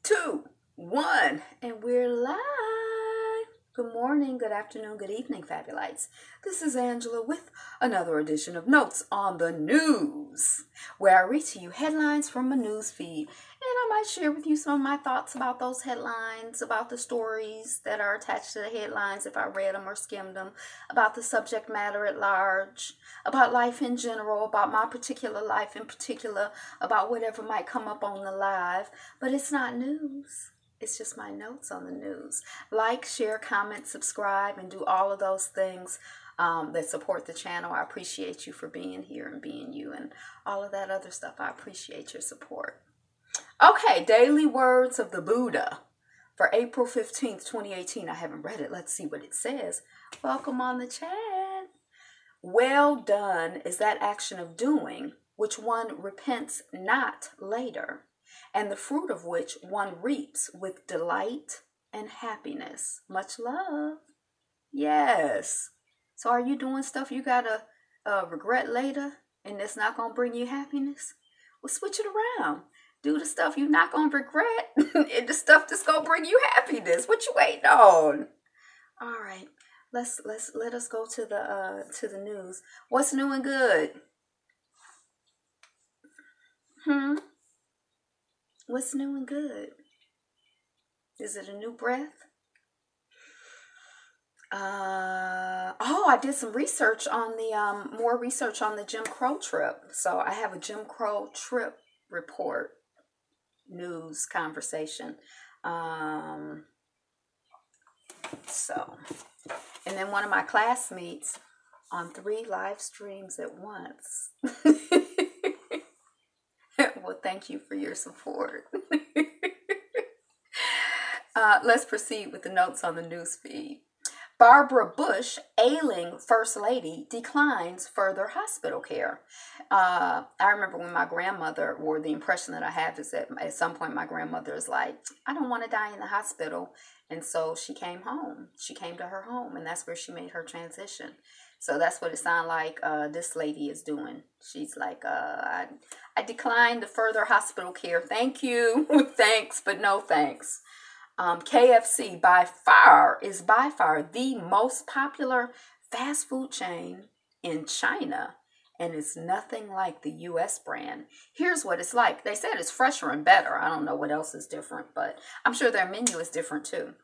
Two, one, and we're live. Good morning, good afternoon, good evening, Fabulites. This is Angela with another edition of Notes on the News, where I read to you headlines from my news feed, and I might share with you some of my thoughts about those headlines, about the stories that are attached to the headlines if I read them or skimmed them, about the subject matter at large, about life in general, about my particular life in particular, about whatever might come up on the live. But it's not news. It's just my notes on the news. Like, share, comment, subscribe, and do all of those things that support the channel. I appreciate you for being here and being you and all of that other stuff. I appreciate your support. Okay, Daily Words of the Buddha for April 15th, 2018. I haven't read it. Let's see what it says. Welcome on the chat. Well done is that action of doing, which one repents not later, and the fruit of which one reaps with delight and happiness. Much love. Yes. So are you doing stuff you gotta regret later and it's not gonna bring you happiness? Well, switch it around. Do the stuff you're not gonna regret and the stuff that's gonna bring you happiness. What you waiting on? All right. Let us go to the news. What's new and good? What's new and good? Is it a new breath? I did some research on the more research on the Jim Crow trip. So I have a Jim Crow trip report news conversation. And then one of my classmates on 3 live streams at once. Well, thank you for your support. Let's proceed with the notes on the news feed. Barbara Bush, ailing First Lady, declines further hospital care. I remember when my grandmother, or the impression that I have is that at some point my grandmother is like, I don't want to die in the hospital. And so she came home. She came to her home, and that's where she made her transition. So that's what it sounds like this lady is doing. She's like, I declined the further hospital care. Thank you. Thanks, but no thanks. KFC is by far the most popular fast food chain in China, and it's nothing like the U.S. brand. Here's what it's like. They said it's fresher and better. I don't know what else is different, but I'm sure their menu is different too.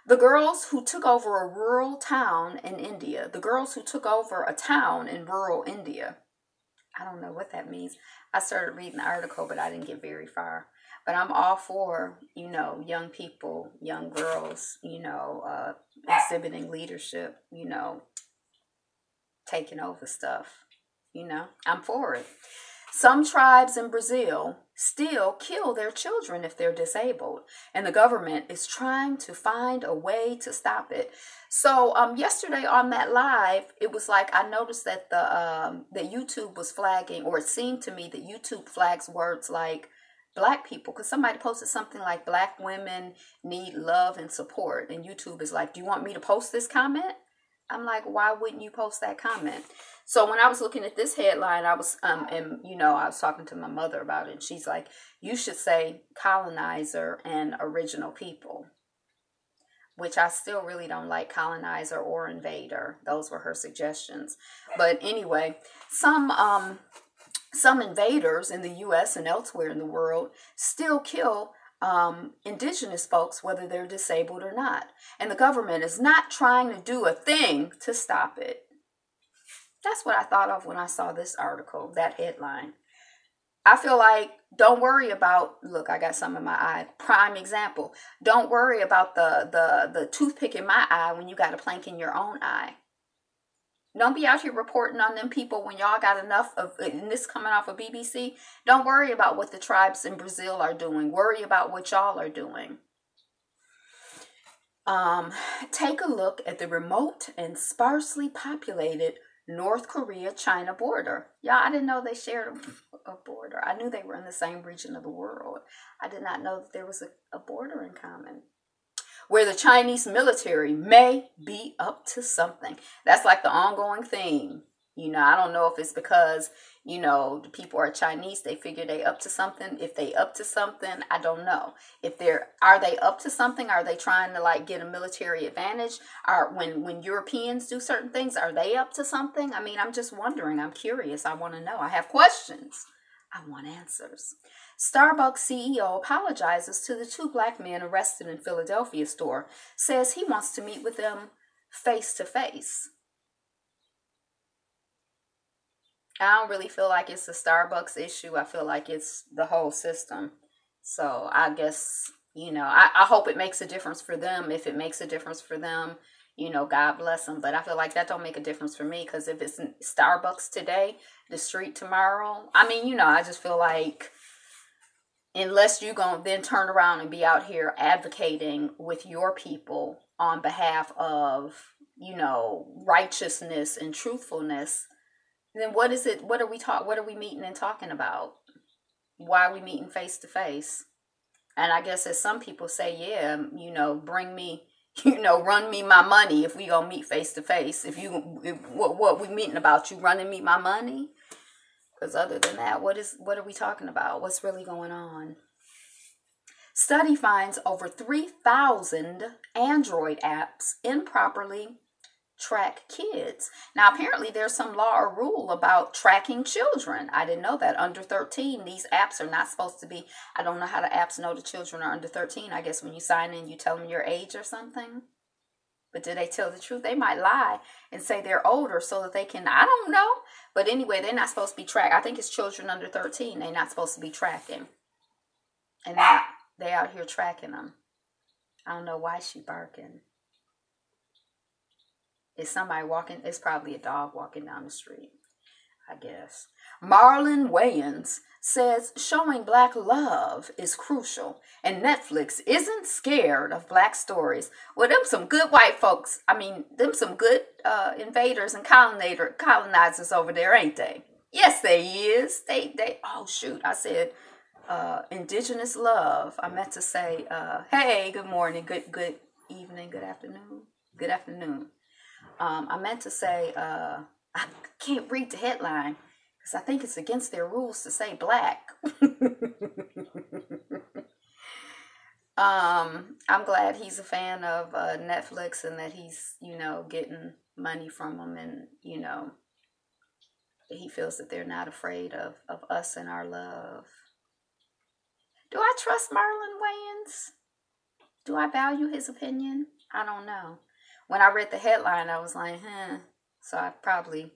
The girls who took over a rural town in India. The girls who took over a town in rural India. I don't know what that means. I started reading the article, but I didn't get very far. But I'm all for, young people, young girls, exhibiting leadership, taking over stuff, I'm for it. Some tribes in Brazil still kill their children if they're disabled, and the government is trying to find a way to stop it. So yesterday on that live, it was like I noticed that that YouTube was flagging, or it seemed to me that YouTube flags words like Black people, because somebody posted something like Black women need love and support, and YouTube is like, do you want me to post this comment? I'm like, why wouldn't you post that comment? So when I was looking at this headline, I was I was talking to my mother about it, and she's like, you should say colonizer and original people, which I still really don't like, colonizer or invader. Those were her suggestions. But anyway, some invaders in the U.S. and elsewhere in the world still kill indigenous folks, whether they're disabled or not. And the government is not trying to do a thing to stop it. That's what I thought of when I saw this article, that headline. I feel like, don't worry about, look, I got some in my eye. Prime example. Don't worry about the toothpick in my eye when you got a plank in your own eye. Don't be out here reporting on them people when y'all got enough of, and this coming off of BBC. Don't worry about what the tribes in Brazil are doing. Worry about what y'all are doing. Take a look at the remote and sparsely populated North Korea-China border. Y'all, I didn't know they shared a border. I knew they were in the same region of the world. I did not know that there was a border in common, where the Chinese military may be up to something. That's like the ongoing theme. I don't know if it's because, you know, the people are Chinese, they figure they up to something. If they up to something, I don't know. If are they up to something? Are they trying to like get a military advantage? Are when Europeans do certain things, are they up to something? I mean, I'm just wondering. I'm curious. I want to know. I have questions. I want answers. Starbucks CEO apologizes to the 2 black men arrested in Philadelphia store, says he wants to meet with them face to face. I don't really feel like it's a Starbucks issue. I feel like it's the whole system. So I guess, you know, I hope it makes a difference for them. If it makes a difference for them, you know, God bless them. But I feel like that don't make a difference for me, because if it's Starbucks today, the street tomorrow, I mean, you know, I just feel like unless you're going to then turn around and be out here advocating with your people on behalf of, you know, righteousness and truthfulness, then what is it? What are we meeting and talking about? Why are we meeting face to face? And I guess as some people say, yeah, you know, bring me, you know, run me my money if we gonna meet face to face. What we meeting about? You running me my money? Because other than that, what are we talking about? What's really going on? Study finds over 3,000 Android apps improperly track kids. Now, apparently there's some law or rule about tracking children. I didn't know that. Under 13, these apps are not supposed to be, I don't know how the apps know the children are under 13. I guess when you sign in, you tell them your age or something. But do they tell the truth? They might lie and say they're older so that they can, I don't know. But anyway, they're not supposed to be tracked. I think it's children under 13 they're not supposed to be tracking. And they out here tracking them. I don't know why she barking. Is somebody walking? It's probably a dog walking down the street, I guess. Marlon Wayans says showing black love is crucial, and Netflix isn't scared of black stories. Well, them some good white folks. I mean, them some good invaders and colonizers over there, ain't they? Yes, they is. They. Oh shoot! I said indigenous love. I meant to say hey, good morning, good evening, good afternoon. I meant to say, I can't read the headline because I think it's against their rules to say black. I'm glad he's a fan of Netflix and that he's, you know, getting money from them, and, you know, he feels that they're not afraid of us and our love. Do I trust Marlon Wayans? Do I value his opinion? I don't know. When I read the headline, I was like, So I probably...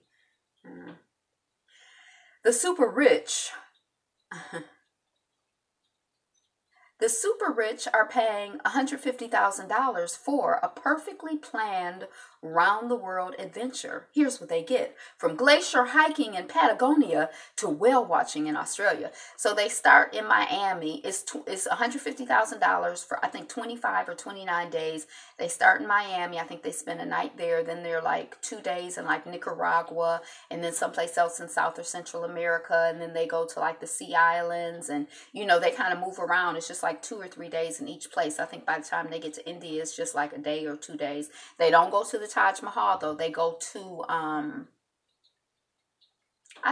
The super rich are paying $150,000 for a perfectly planned round-the-world adventure. Here's what they get. From glacier hiking in Patagonia to whale watching in Australia. So they start in Miami. It's $150,000 for, I think, 25 or 29 days. They start in Miami. I think they spend a night there. Then they're like 2 days in like Nicaragua, and then someplace else in South or Central America. And then they go to like the Sea Islands, and, you know, they kind of move around. It's just like 2 or 3 days in each place. I think by the time they get to India, it's just like a day or 2 days. They don't go to the Taj Mahal, though. They go to, I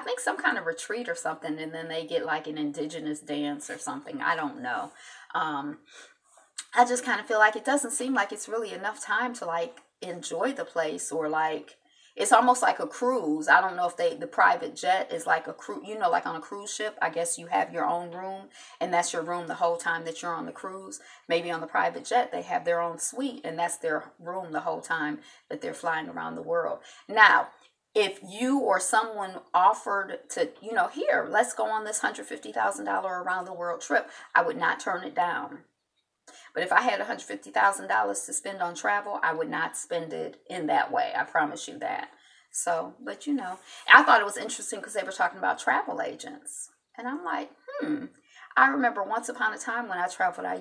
think some kind of retreat or something, and then they get like an indigenous dance or something. I don't know. I just kind of feel like it doesn't seem like it's really enough time to like enjoy the place, or like, it's almost like a cruise. I don't know if the private jet is like a cruise, you know, like on a cruise ship. I guess you have your own room, and that's your room the whole time that you're on the cruise. Maybe on the private jet, they have their own suite, and that's their room the whole time that they're flying around the world. Now, if you or someone offered to, you know, here, let's go on this $150,000 around the world trip, I would not turn it down. But if I had $150,000 to spend on travel, I would not spend it in that way. I promise you that. So, but you know, I thought it was interesting because they were talking about travel agents. And I'm like, I remember once upon a time when I traveled, I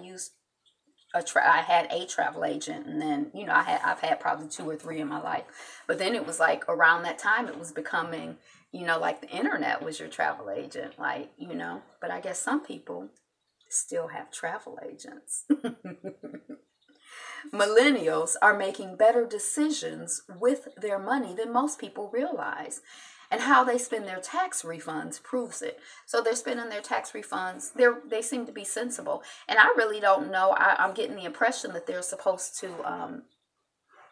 had a travel agent, and then, you know, I've had probably 2 or 3 in my life. But then it was like around that time it was becoming, you know, like the internet was your travel agent, like, you know. But I guess some people still have travel agents. Millennials are making better decisions with their money than most people realize. And how they spend their tax refunds proves it. So they're spending their tax refunds. They seem to be sensible. And I really don't know. I'm getting the impression that they're supposed to,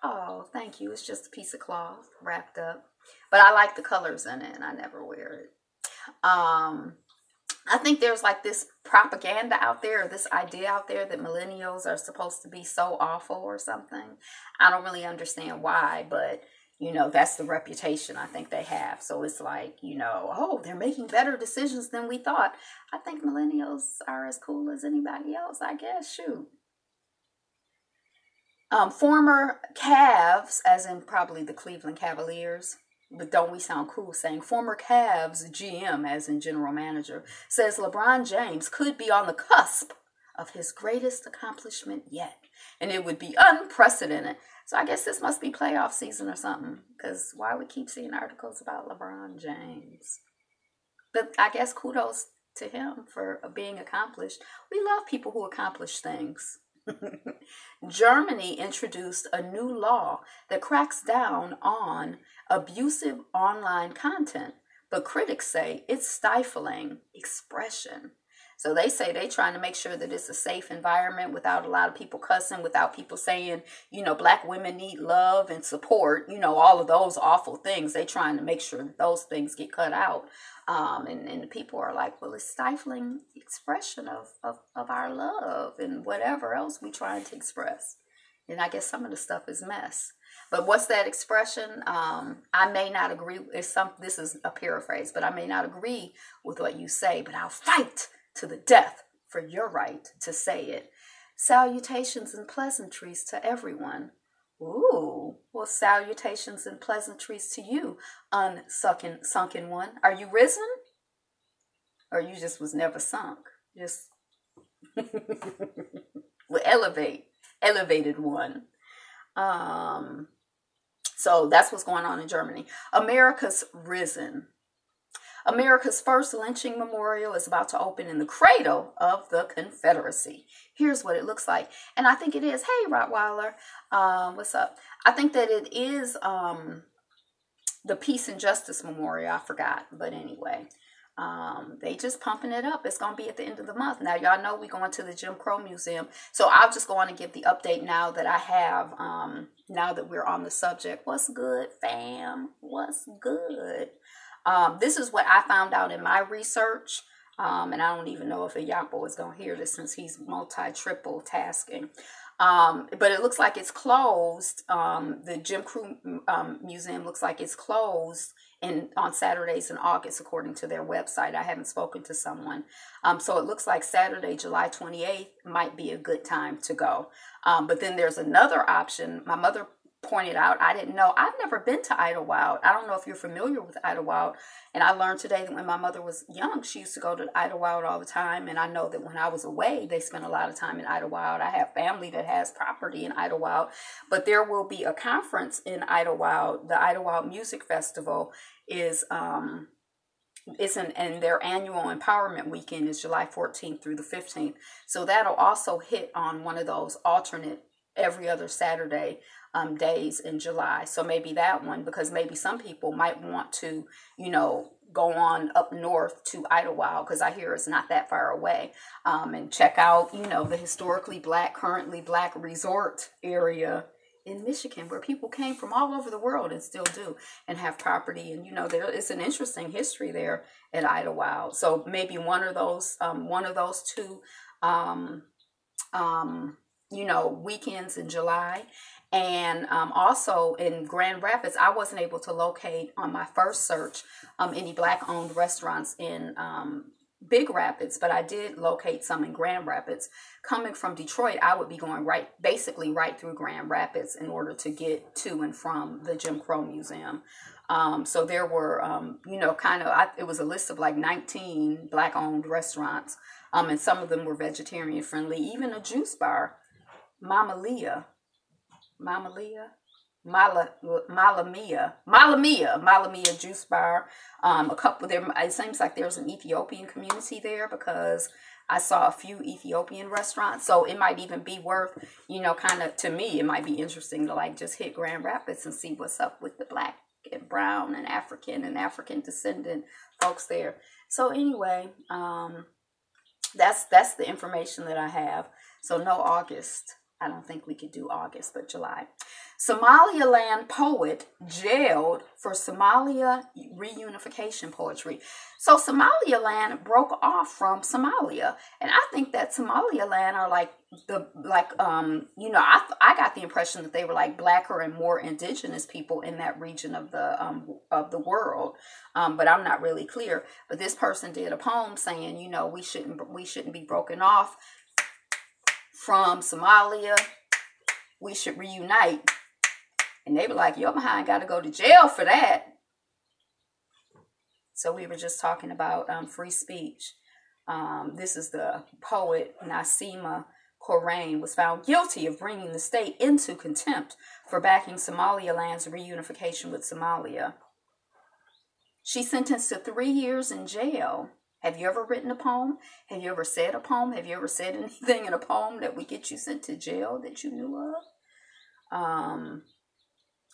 oh, thank you. It's just a piece of cloth wrapped up. But I like the colors in it and I never wear it. I think there's like this propaganda out there, or this idea out there that millennials are supposed to be so awful or something. I don't really understand why, but you know, that's the reputation I think they have. So it's like, you know, oh, they're making better decisions than we thought. I think millennials are as cool as anybody else, I guess. Shoot. Former Cavs, as in probably the Cleveland Cavaliers, but don't we sound cool saying former Cavs GM, as in general manager, says LeBron James could be on the cusp of his greatest accomplishment yet. And it would be unprecedented. So I guess this must be playoff season or something, because why we keep seeing articles about LeBron James? But I guess kudos to him for being accomplished. We love people who accomplish things. Germany introduced a new law that cracks down on abusive online content, but critics say it's stifling expression. So they say they're trying to make sure that it's a safe environment without a lot of people cussing, without people saying, you know, black women need love and support, you know, all of those awful things. They're trying to make sure that those things get cut out. And the people are like, well, it's stifling expression of our love and whatever else we're trying to express. And I guess some of the stuff is mess. But what's that expression? I may not agree. This is a paraphrase, but I may not agree with what you say, but I'll fight to the death for your right to say it. Salutations and pleasantries to everyone. Ooh, well, salutations and pleasantries to you, sunken one. Are you risen? Or you just was never sunk? Just well, elevated one. So that's what's going on in Germany. America's risen. America's first lynching memorial is about to open in the cradle of the Confederacy. Here's what it looks like. And I think it is. Hey, Rottweiler. What's up? I think that it is the Peace and Justice Memorial. I forgot. But anyway, they just pumping it up. It's going to be at the end of the month. Now, y'all know we're going to the Jim Crow Museum. So I'll just go on and give the update now that I have, now that we're on the subject. What's good, fam? What's good? This is what I found out in my research, and I don't even know if Ayapo is going to hear this since he's multi-triple tasking. But it looks like it's closed. The Jim Crow Museum looks like it's closed on Saturdays in August, according to their website. I haven't spoken to someone. So it looks like Saturday, July 28th might be a good time to go. But then there's another option. My mother pointed out, I didn't know. I've never been to Idlewild. I don't know if you're familiar with Idlewild. And I learned today that when my mother was young, she used to go to Idlewild all the time. And I know that when I was away, they spent a lot of time in Idlewild. I have family that has property in Idlewild. But there will be a conference in Idlewild. The Idlewild Music Festival is and their annual empowerment weekend is July 14th through the 15th. So that'll also hit on one of those alternate every other Saturday days in July. So maybe that one, because maybe some people might want to, you know, go on up north to Idlewild, because I hear it's not that far away, and check out, you know, the historically black, currently black resort area in Michigan, where people came from all over the world and still do, and have property. And, you know, there is an interesting history there at Idlewild. So maybe one of those two, you know, weekends in July. And also in Grand Rapids, I wasn't able to locate on my first search any black-owned restaurants in Big Rapids, but I did locate some in Grand Rapids. Coming from Detroit, I would be going basically right through Grand Rapids in order to get to and from the Jim Crow Museum. So there were, you know, it was a list of like 19 black-owned restaurants, and some of them were vegetarian friendly, even a juice bar, Mama Mia juice bar. A couple there. It seems like there's an Ethiopian community there, because I saw a few Ethiopian restaurants. So it might even be worth, you know, kind of, to me, it might be interesting to like just hit Grand Rapids and see what's up with the black and brown and African descendant folks there. So anyway, that's the information that I have. So no August. I don't think we could do August, but July. Somaliland poet jailed for Somalia reunification poetry. So Somaliland broke off from Somalia, and I think that Somaliland are like I got the impression that they were like blacker and more indigenous people in that region of the world, but I'm not really clear. But this person did a poem saying, we shouldn't be broken off from Somalia. We should reunite. And they were like, your behind got to go to jail for that. So we were just talking about free speech. This is the poet Nasima Korain was found guilty of bringing the state into contempt for backing Somaliland's reunification with Somalia. She's sentenced to 3 years in jail. Have you ever written a poem? Have you ever said a poem? Have you ever said anything in a poem that would get you sent to jail that you knew of?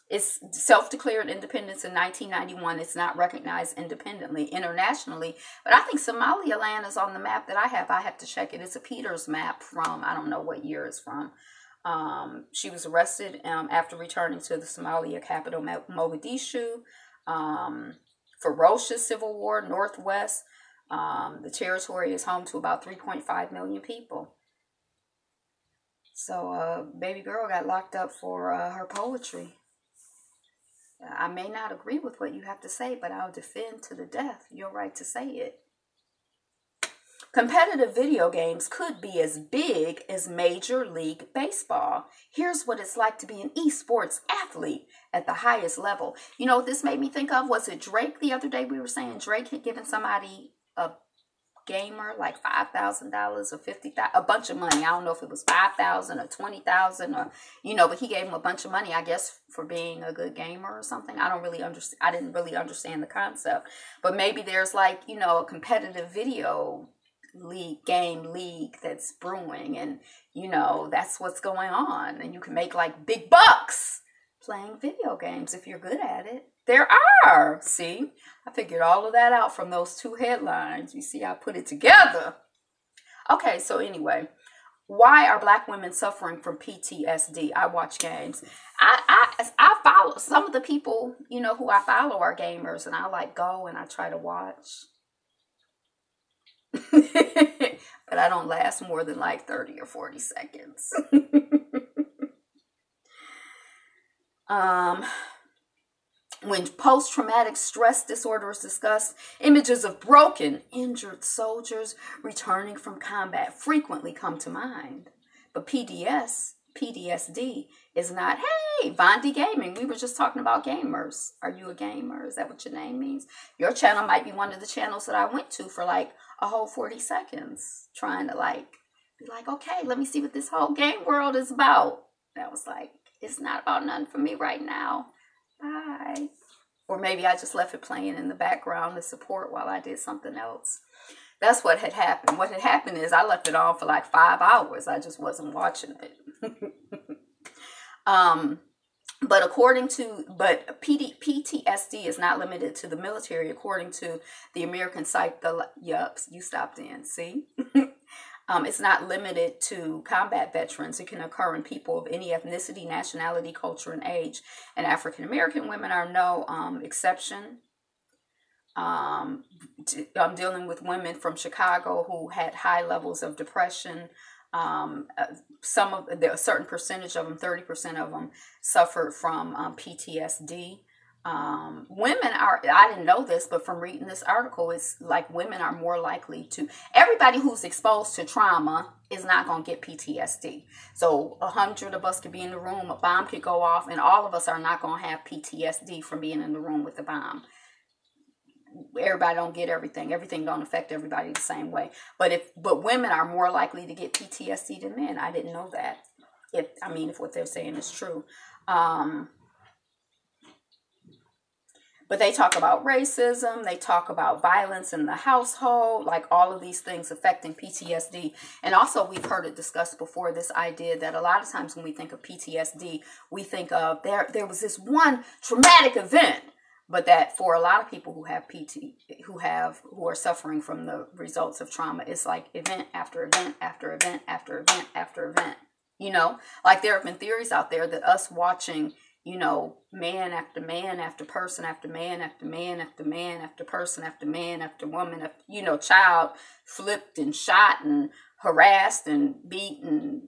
It's self-declared independence in 1991. It's not recognized independently, internationally. But I think Somaliland is on the map that I have. I have to check it. It's a Peters map from, I don't know what year it's from. She was arrested after returning to the Somalia capital, Mogadishu. Ferocious civil war, Northwest. The territory is home to about 3.5 million people. So baby girl got locked up for her poetry. I may not agree with what you have to say, but I'll defend to the death your right to say it. Competitive video games could be as big as Major League Baseball. Here's what it's like to be an esports athlete at the highest level. You know what this made me think of? Was it Drake the other day? We were saying Drake had given somebody, a gamer, like $5,000 or $50,000, a bunch of money. I don't know if it was $5,000 or $20,000 or, but he gave him a bunch of money, I guess, for being a good gamer or something. I didn't really understand the concept. But maybe there's like, a competitive video game league that's brewing, and that's what's going on, and you can make like big bucks playing video games if you're good at it. There are. See, I figured all of that out from those two headlines. You see, I put it together. Okay, so anyway, why are Black women suffering from PTSD? I watch games. I follow some of the people, who I follow are gamers, and I like go and I try to watch. But I don't last more than like 30 or 40 seconds. When post-traumatic stress disorder is discussed, images of broken, injured soldiers returning from combat frequently come to mind. But PTSD is not, hey, Vondi Gaming, we were just talking about gamers. Are you a gamer? Is that what your name means? Your channel might be one of the channels that I went to for like a whole 40 seconds, trying to be like, okay, let me see what this whole game world is about. And I was like, it's not about nothing for me right now. Bye. Or maybe I just left it playing in the background to support while I did something else. That's what had happened. What had happened is I left it on for like 5 hours. I just wasn't watching it. But PTSD is not limited to the military, according to the American site. You stopped in. See, it's not limited to combat veterans. It can occur in people of any ethnicity, nationality, culture, and age. And African American women are no exception. I'm dealing with women from Chicago who had high levels of depression. A certain percentage of them, 30% of them, suffered from PTSD. Women are, I didn't know this, but from reading this article, it's like women are more likely to, everybody who's exposed to trauma is not going to get PTSD. So 100 of us could be in the room, a bomb could go off, and all of us are not going to have PTSD from being in the room with the bomb. Everybody don't get everything. Everything don't affect everybody the same way. But women are more likely to get PTSD than men. I didn't know that. If what they're saying is true. But they talk about racism. They talk about violence in the household, like all of these things affecting PTSD. And also, we've heard it discussed before, this idea that a lot of times when we think of PTSD, we think of there was this one traumatic event. but that for a lot of people who have who are suffering from the results of trauma, it's like event after event after event after event after event. Like there have been theories out there that us watching, man after man after person after man after man after man after person after man after woman after, child flipped and shot and harassed and beaten,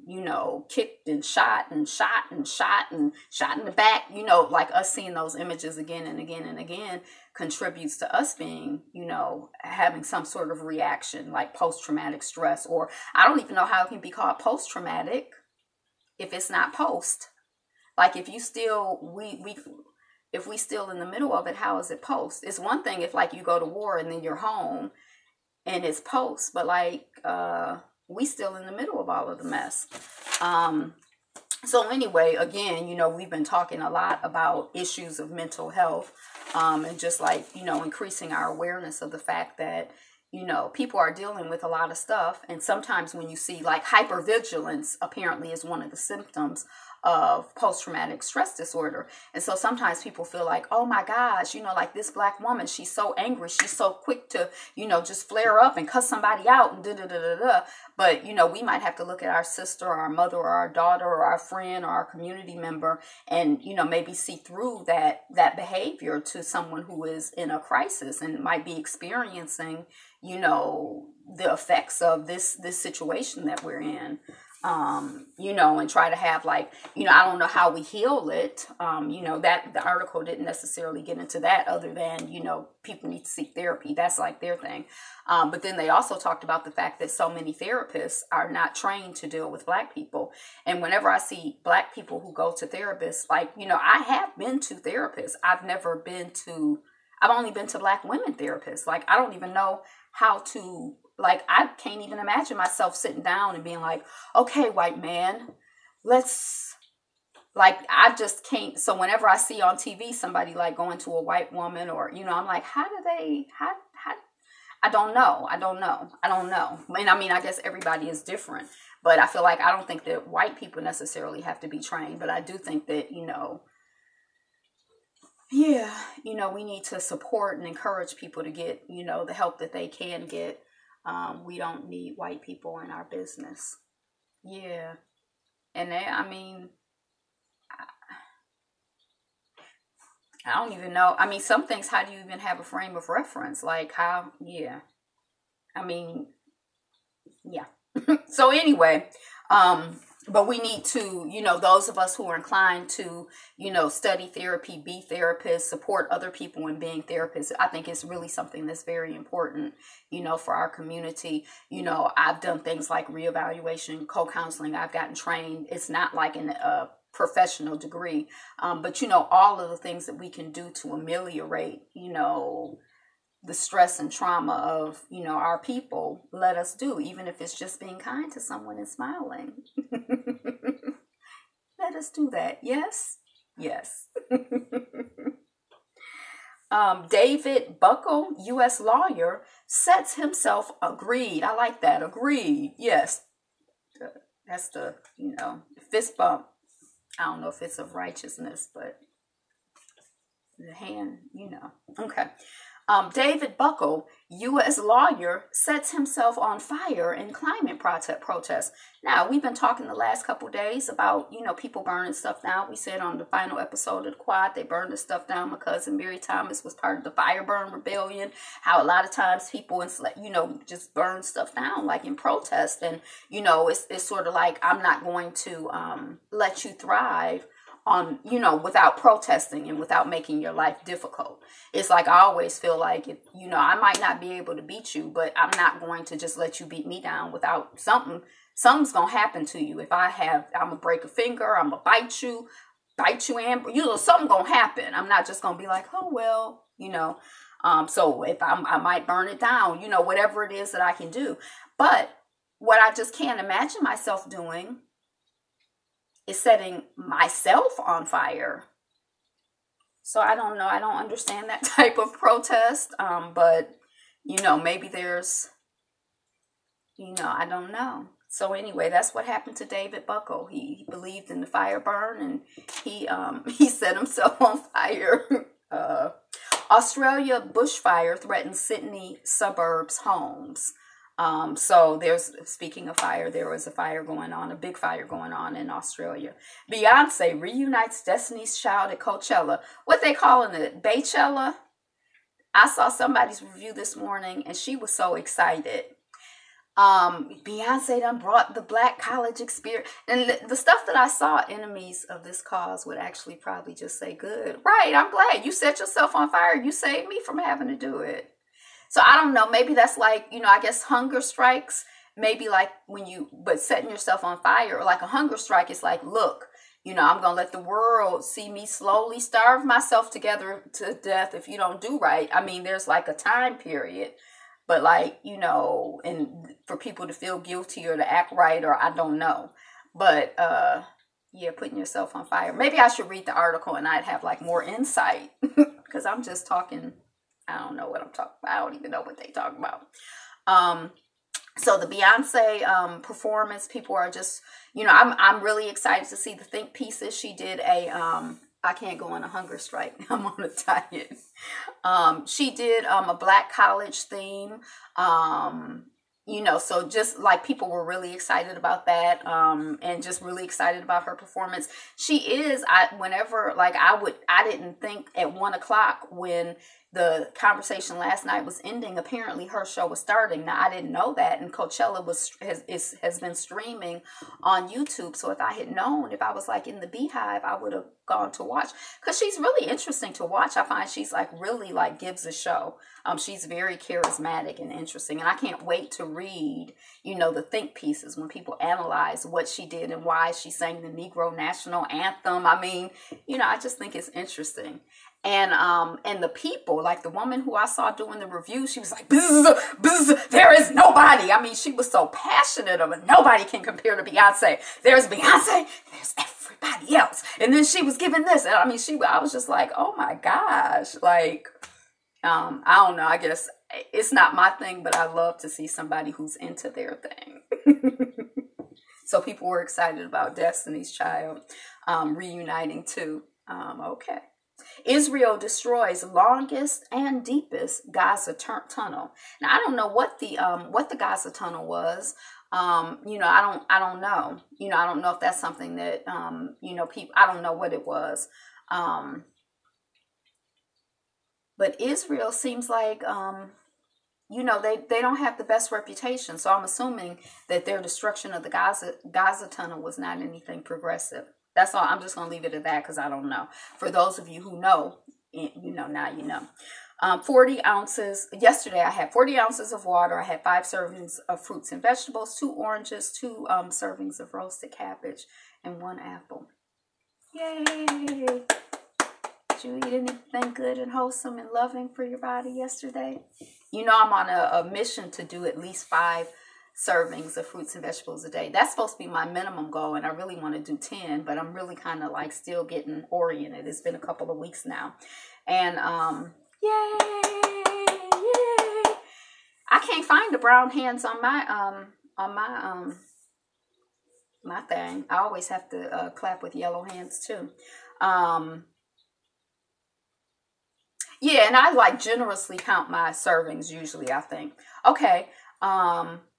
kicked and shot and shot and shot and shot in the back, like us seeing those images again and again and again contributes to us being, having some sort of reaction like post-traumatic stress, or I don't even know how it can be called post-traumatic if it's not post. Like if you still, if we still in the middle of it, how is it post? It's one thing if like you go to war and then you're home and it's post, but like, we still in the middle of all of the mess. So anyway, again, we've been talking a lot about issues of mental health, and just like, increasing our awareness of the fact that, people are dealing with a lot of stuff. And sometimes when you see like hypervigilance apparently is one of the symptoms of post-traumatic stress disorder. And so sometimes people feel like, oh my gosh, like this Black woman, she's so angry. She's so quick to, just flare up and cuss somebody out and da-da-da-da-da. But, we might have to look at our sister or our mother or our daughter or our friend or our community member and, maybe see through that behavior to someone who is in a crisis and might be experiencing, the effects of this situation that we're in. And try to have like, I don't know how we heal it. That the article didn't necessarily get into that other than, people need to seek therapy. That's like their thing. But then they also talked about the fact that so many therapists are not trained to deal with Black people. And whenever I see Black people who go to therapists, like, I have been to therapists. I've only been to Black women therapists. Like, I don't even know how to, like, I can't even imagine myself sitting down and being like, okay, white man, I just can't. So whenever I see on TV somebody like going to a white woman or, I'm like, how I don't know. And I mean, I guess everybody is different, but I feel like I don't think that white people necessarily have to be trained, but I do think that, we need to support and encourage people to get, the help that they can get. We don't need white people in our business. Yeah. And I don't even know. I mean, some things, how do you even have a frame of reference? Like how, yeah. I mean, yeah. So anyway, but we need to, those of us who are inclined to, study therapy, be therapists, support other people in being therapists. I think it's really something that's very important, for our community. I've done things like reevaluation, co-counseling. I've gotten trained. It's not like a professional degree, but, all of the things that we can do to ameliorate, the stress and trauma of, our people, let us do, even if it's just being kind to someone and smiling. Let us do that. Yes. Yes. David Buckle, U.S. lawyer, sets himself agreed. I like that. Agreed. Yes. That's the, fist bump. I don't know if it's of righteousness, but the hand, Okay. David Buckle, U.S. lawyer, sets himself on fire in climate protests. Now, we've been talking the last couple of days about, people burning stuff down. We said on the final episode of the Quad, they burned the stuff down. My cousin Mary Thomas was part of the Fire Burn Rebellion. How a lot of times people, just burn stuff down, like in protest. And, it's sort of like, I'm not going to let you thrive on, without protesting and without making your life difficult. It's like, I always feel like, if, I might not be able to beat you, but I'm not going to just let you beat me down without something's going to happen to you. If I'm going to break a finger, I'm going to bite you and, something going to happen. I'm not just going to be like, oh, well, so if I might burn it down, whatever it is that I can do. But what I just can't imagine myself doing is setting myself on fire. So I don't know. I don't understand that type of protest. But, maybe there's, I don't know. So anyway, that's what happened to David Buckle. He believed in the fire burn and he set himself on fire. Australia bushfire threatens Sydney suburbs homes. So speaking of fire, there was a fire going on, a big fire going on in Australia. Beyonce reunites Destiny's Child at Coachella. What they calling it? Beychella? I saw somebody's review this morning and she was so excited. Beyonce done brought the black college experience, and the stuff that I saw, enemies of this cause would actually probably just say, good, right, I'm glad you set yourself on fire, you saved me from having to do it. So I don't know, maybe that's like, I guess hunger strikes, maybe like but setting yourself on fire, or like a hunger strike is like, look, I'm going to let the world see me slowly starve myself together to death if you don't do right. I mean, there's like a time period. But like, and for people to feel guilty or to act right, or I don't know. But yeah, putting yourself on fire. Maybe I should read the article and I'd have like more insight. Because I'm just talking, I don't know what I'm talking about. I don't even know what they talk about. So the Beyonce performance, people are just, I'm really excited to see the think pieces. She did I can't go on a hunger strike. I'm on a diet. She did a black college theme. So just like people were really excited about that, and just really excited about her performance. She is, I didn't think at 1:00 when the conversation last night was ending, apparently her show was starting. Now I didn't know that, and Coachella has been streaming on YouTube. So if I had known, if I was like in the Beehive, I would have gone to watch, because she's really interesting to watch. I find she's like really like gives a show. She's very charismatic and interesting, and I can't wait to read, the think pieces when people analyze what she did and why she sang the Negro National Anthem. I mean, I just think it's interesting. And the people, like the woman who I saw doing the review, she was like, bzz, bzz, there is nobody. I mean, she was so passionate of it. Nobody can compare to Beyonce. There's Beyonce, there's everybody else. And then she was giving this. And I mean, I was just like, oh my gosh. Like, I don't know. I guess it's not my thing, but I love to see somebody who's into their thing. So people were excited about Destiny's Child reuniting too. Okay. Israel destroys longest and deepest Gaza tunnel. Now I don't know what the Gaza tunnel was. I don't know. I don't know if that's something that people. I don't know what it was. But Israel seems like they don't have the best reputation. So I'm assuming that their destruction of the Gaza tunnel was not anything progressive. That's all. I'm just going to leave it at that because I don't know. For those of you who know, now you know. 40 ounces. Yesterday I had 40 ounces of water. I had 5 servings of fruits and vegetables, 2 oranges, 2 servings of roasted cabbage, and 1 apple. Yay! Did you eat anything good and wholesome and loving for your body yesterday? I'm on a mission to do at least 5 servings of fruits and vegetables a day. That's supposed to be my minimum goal, and I really want to do 10, but I'm really kind of like still getting oriented. It's been a couple of weeks now, and yay! I can't find the brown hands on my my thing. I always have to clap with yellow hands too. Yeah, and I like generously count my servings usually, I think. Okay.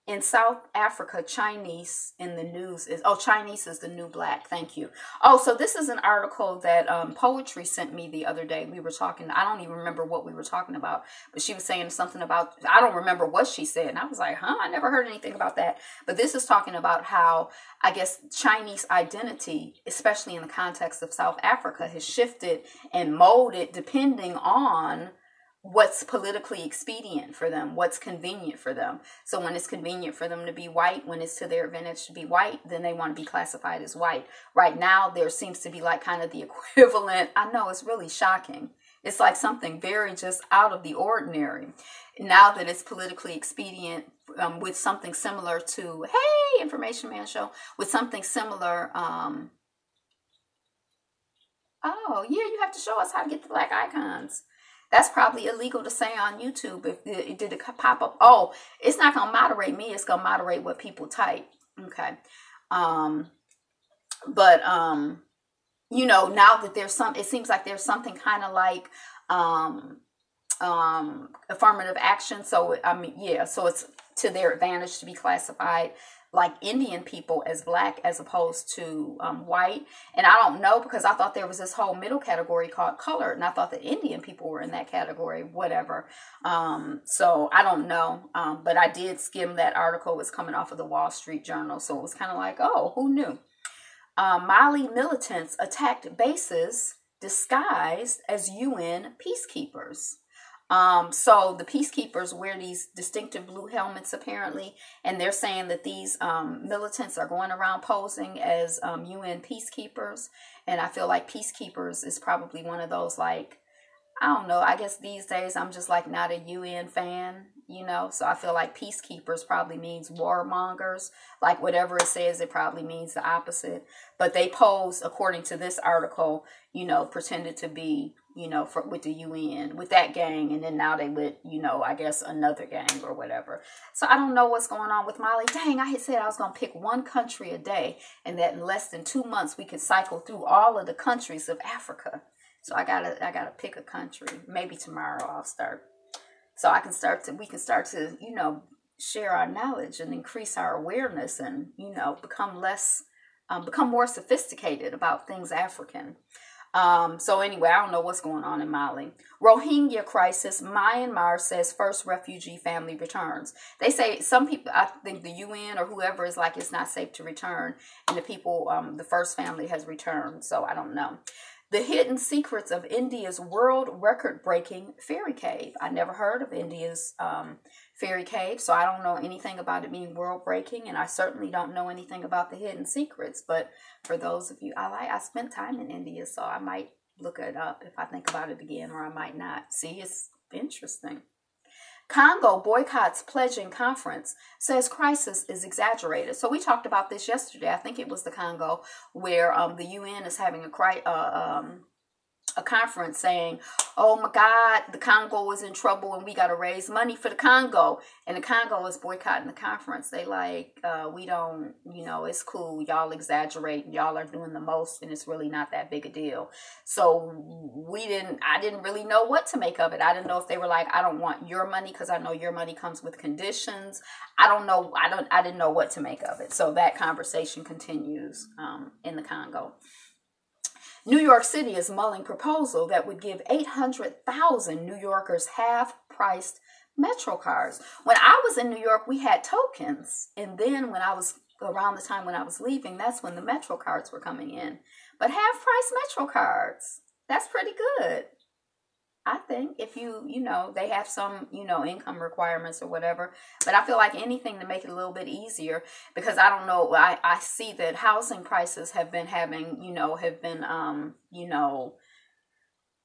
In South Africa, Chinese in the news Chinese is the new black. Thank you. Oh, so this is an article that Poetry sent me the other day. We were talking, I don't even remember what we were talking about, but she was saying something about, I don't remember what she said. And I was like, I never heard anything about that. But this is talking about how, I guess, Chinese identity, especially in the context of South Africa, has shifted and molded depending on what's politically expedient for them, what's convenient for them. So when it's convenient for them to be white, when it's to their advantage to be white, then they want to be classified as white. Right now, there seems to be like kind of the equivalent. I know, it's really shocking. It's like something very just out of the ordinary. Now that it's politically expedient with something similar to, hey, Information Man Show, with something similar. Oh, yeah, you have to show us how to get the black icons. That's probably illegal to say on YouTube. If it did it pop up. Oh, it's not going to moderate me. It's going to moderate what people type. Okay. But now that there's it seems like there's something kind of like, affirmative action. So, I mean, yeah, so it's to their advantage to be classified like Indian people as black as opposed to white. And I don't know, because I thought there was this whole middle category called colored, and I thought that Indian people were in that category, whatever. So I don't know, but I did skim that article. It was coming off of the Wall Street Journal, so it was kind of like, oh, who knew? Mali militants attacked bases disguised as UN peacekeepers. So the peacekeepers wear these distinctive blue helmets apparently, and they're saying that these militants are going around posing as UN peacekeepers. And I feel like peacekeepers is probably one of those, like, I don't know, I guess these days I'm just like not a UN fan, you know, so I feel like peacekeepers probably means warmongers, like whatever it says, it probably means the opposite. But they pose, according to this article, you know, pretended to be, you know, with the UN, with that gang, and then now they with, you know, I guess another gang or whatever. So I don't know what's going on with Mali. Dang, I had said I was going to pick one country a day, and that in less than 2 months we could cycle through all of the countries of Africa. So I gotta pick a country. Maybe tomorrow I'll start. So we can start to, you know, share our knowledge and increase our awareness and, you know, become more sophisticated about things African. So anyway, I don't know what's going on in Mali. Rohingya crisis. Myanmar says first refugee family returns. They say some people, I think the UN or whoever is like, it's not safe to return. And the people, the first family has returned. So I don't know. The hidden secrets of India's world record-breaking fairy cave. I never heard of India's fairy cave, so I don't know anything about it being world-breaking, and I certainly don't know anything about the hidden secrets. But for those of you, I spent time in India, so I might look it up if I think about it again, or I might not. See, it's interesting. Congo boycotts pledging conference, says crisis is exaggerated. So we talked about this yesterday. I think it was the Congo, where the UN is having a conference saying, oh my God, the Congo is in trouble and we got to raise money for the Congo. And the Congo is boycotting the conference. They like, we don't, you know, it's cool. Y'all exaggerate. Y'all are doing the most and it's really not that big a deal. So I didn't really know what to make of it. I didn't know if they were like, I don't want your money because I know your money comes with conditions. I don't know. I didn't know what to make of it. So that conversation continues in the Congo. New York City is mulling proposal that would give 800,000 New Yorkers half-priced Metro cards. When I was in New York, we had tokens. And then when I was around the time when I was leaving, that's when the Metro cards were coming in. But half-price Metro cards, that's pretty good. I think if you know, they have some, you know, income requirements or whatever, but I feel like anything to make it a little bit easier, because I don't know, I see that housing prices have been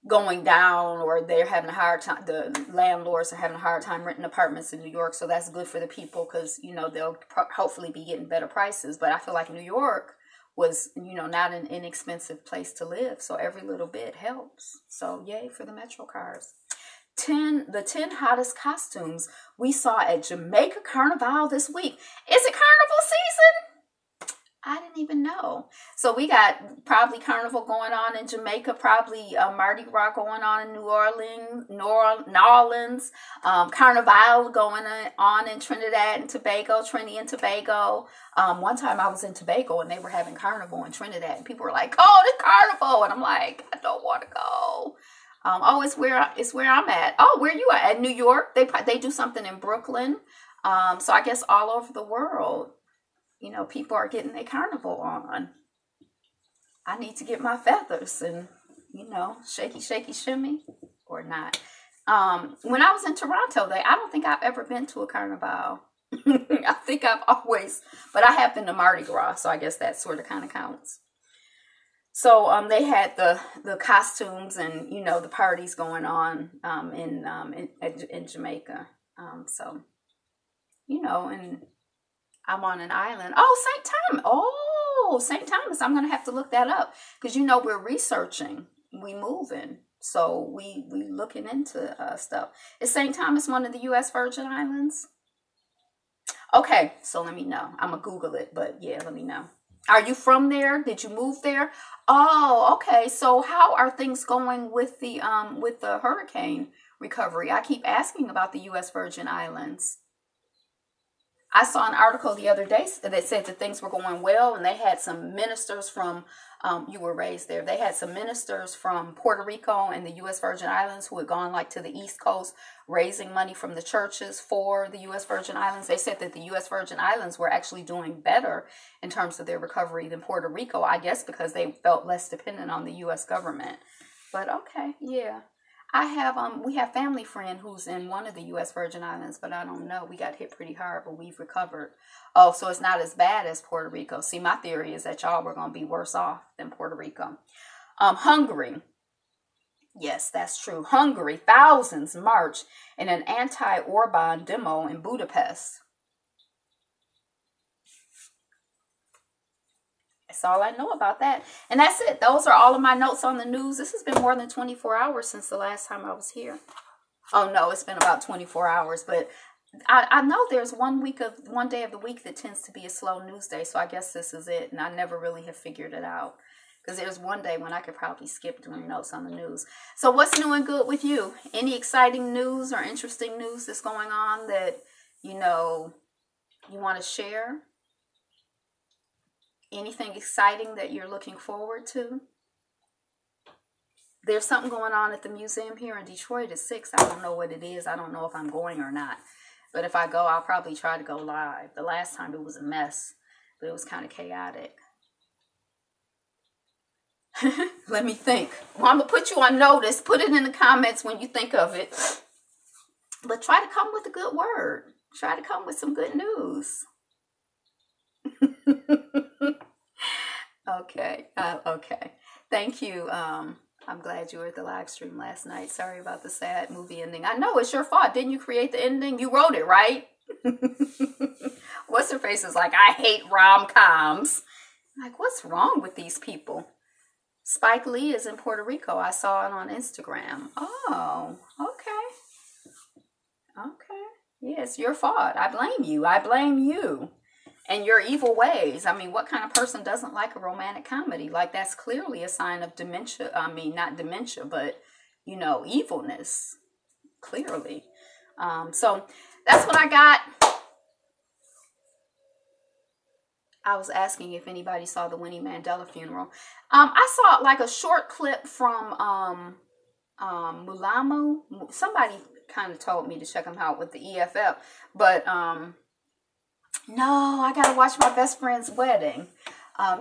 going down, or they're having a hard time, the landlords are having a hard time renting apartments in New York, so that's good for the people because, you know, they'll hopefully be getting better prices. But I feel like New York was, you know, not an inexpensive place to live. So every little bit helps. So yay for the Metro cars. The 10 hottest costumes we saw at Jamaica Carnival this week. Is it carnival season? I didn't even know. So we got probably Carnival going on in Jamaica, probably Mardi Gras going on in New Orleans, Carnival going on in Trinidad and Tobago, Trinity and Tobago. One time I was in Tobago and they were having Carnival in Trinidad, and people were like, "Oh, the Carnival," and I'm like, "I don't want to go." Oh, it's where I'm at. Oh, where you at? At New York? They do something in Brooklyn. So I guess all over the world, you know, people are getting their Carnival on. I need to get my feathers and, you know, shaky, shaky, shimmy or not. When I was in Toronto, I don't think I've ever been to a Carnival. I think I've always, but I have been to Mardi Gras, so I guess that sort of kind of counts. So they had the costumes and, you know, the parties going on in Jamaica. So, you know, and I'm on an island. Oh, St. Thomas. Oh, St. Thomas. I'm going to have to look that up because, you know, we're researching. We moving. So we looking into stuff. Is St. Thomas one of the U.S. Virgin Islands? Okay, so let me know. I'm going to Google it, but yeah, let me know. Are you from there? Did you move there? Oh, okay. So how are things going with the hurricane recovery. I keep asking about the U.S. Virgin Islands. I saw an article the other day that said that things were going well, and they had some ministers from, you were raised there, they had some ministers from Puerto Rico and the U.S. Virgin Islands who had gone like to the East Coast raising money from the churches for the U.S. Virgin Islands. They said that the U.S. Virgin Islands were actually doing better in terms of their recovery than Puerto Rico, I guess because they felt less dependent on the U.S. government. But okay, yeah. We have family friend who's in one of the U.S. Virgin Islands, but I don't know. We got hit pretty hard, but we've recovered. Oh, so it's not as bad as Puerto Rico. See, my theory is that y'all were going to be worse off than Puerto Rico. Hungary. Yes, that's true. Hungary, thousands march in an anti-Orban demo in Budapest. That's all I know about that. And that's it. Those are all of my notes on the news. This has been more than 24 hours since the last time I was here. Oh, no, it's been about 24 hours. But I know there's one day of the week that tends to be a slow news day. So I guess this is it. And I never really have figured it out. Because there's one day when I could probably skip doing notes on the news. So what's new and good with you? Any exciting news or interesting news that's going on that, you want to share? Anything exciting that you're looking forward to? There's something going on at the museum here in Detroit at 6. I don't know what it is. I don't know if I'm going or not. But if I go, I'll probably try to go live. The last time it was a mess, but it was kind of chaotic. Let me think. Well, I'm going to put you on notice. Put it in the comments when you think of it. But try to come with a good word. Try to come with some good news. Okay. Thank you. I'm glad you were at the live stream last night. Sorry about the sad movie ending. I know it's your fault. Didn't you create the ending? You wrote it, right? What's her face is like, I hate rom-coms. Like, what's wrong with these people? Spike Lee is in Puerto Rico. I saw it on Instagram. Oh, okay. Yeah, it's your fault. I blame you. And your evil ways. I mean, what kind of person doesn't like a romantic comedy? Like, that's clearly a sign of dementia. I mean, not dementia, but, evilness. Clearly. So, that's what I got. I was asking if anybody saw the Winnie Mandela funeral. I saw, like, a short clip from Mulamo. Somebody kind of told me to check him out with the EFF. But, no, I gotta watch my best friend's wedding. I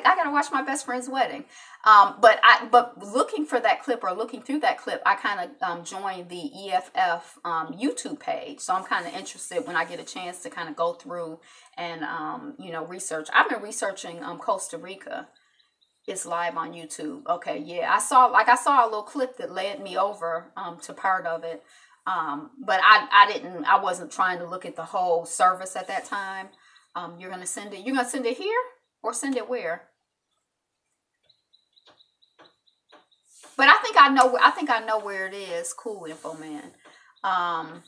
gotta watch my best friend's wedding. But looking for that clip or looking through that clip, I kind of joined the EFF YouTube page. So I'm kind of interested when I get a chance to kind of go through and research. I've been researching Costa Rica. It's live on YouTube. Okay, yeah, I saw a little clip that led me over to part of it. But I wasn't trying to look at the whole service at that time. You're going to send it here or send it where? But I think I know where it is. Cool info, man. I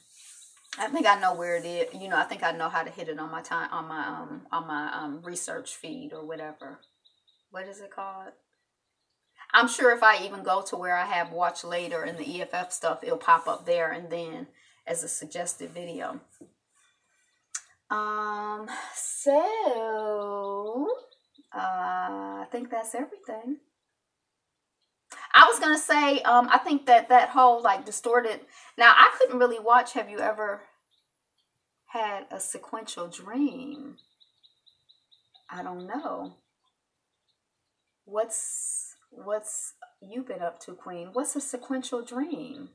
think I know where it is. I think I know how to hit it on my research feed or whatever. What is it called? I'm sure if I even go to where I have watch later and the EFF stuff, it'll pop up there and then as a suggested video. I think that's everything. I was going to say, I think that whole like distorted, now I couldn't really watch. Have you ever had a sequential dream? I don't know. What's you been up to, Queen? What's a sequential dream?